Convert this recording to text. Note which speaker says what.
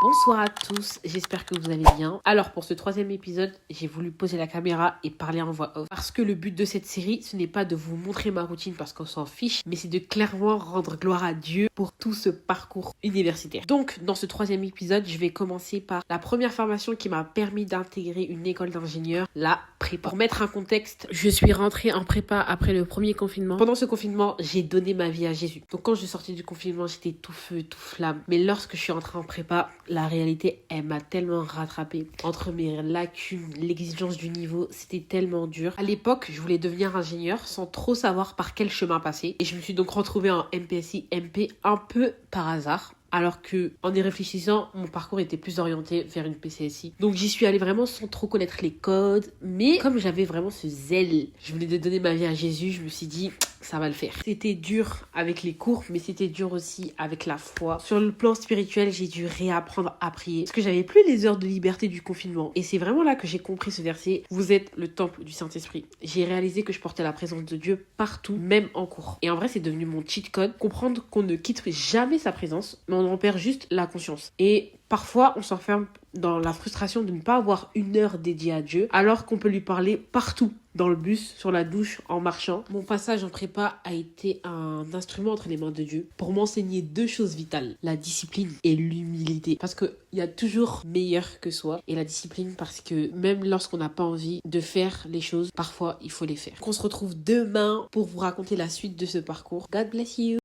Speaker 1: Bonsoir à tous, j'espère que vous allez bien. Alors pour ce troisième épisode, j'ai voulu poser la caméra et parler en voix off. Parce que le but de cette série, ce n'est pas de vous montrer ma routine parce qu'on s'en fiche, mais c'est de clairement rendre gloire à Dieu pour tout ce parcours universitaire. Donc dans ce troisième épisode, je vais commencer par la première formation qui m'a permis d'intégrer une école d'ingénieur, la prépa. Pour mettre un contexte, je suis rentrée en prépa après le premier confinement. Pendant ce confinement, j'ai donné ma vie à Jésus. Donc quand je suis sortie du confinement, j'étais tout feu, tout flamme. Mais lorsque je suis rentrée en prépa, la réalité, elle m'a tellement rattrapée. Entre mes lacunes, l'exigence du niveau, c'était tellement dur. À l'époque, je voulais devenir ingénieur sans trop savoir par quel chemin passer. Et je me suis donc retrouvée en MPSI MP un peu par hasard. Alors que, en y réfléchissant, mon parcours était plus orienté vers une PCSI. Donc j'y suis allée vraiment sans trop connaître les codes. Mais comme j'avais vraiment ce zèle, je voulais de donner ma vie à Jésus, je me suis dit, ça va le faire. C'était dur avec les cours, mais c'était dur aussi avec la foi. Sur le plan spirituel, j'ai dû réapprendre à prier. Parce que j'avais plus les heures de liberté du confinement. Et c'est vraiment là que j'ai compris ce verset. Vous êtes le temple du Saint-Esprit. J'ai réalisé que je portais la présence de Dieu partout, même en cours. Et en vrai, c'est devenu mon cheat code. Comprendre qu'on ne quitte jamais sa présence, mais on en perd juste la conscience. Et parfois, on s'enferme dans la frustration de ne pas avoir une heure dédiée à Dieu, alors qu'on peut lui parler partout, dans le bus, sur la douche, en marchant. Mon passage en prépa a été un instrument entre les mains de Dieu pour m'enseigner deux choses vitales, la discipline et l'humilité. Parce qu'il y a toujours meilleur que soi. Et la discipline parce que même lorsqu'on n'a pas envie de faire les choses, parfois il faut les faire. On se retrouve demain pour vous raconter la suite de ce parcours. God bless you!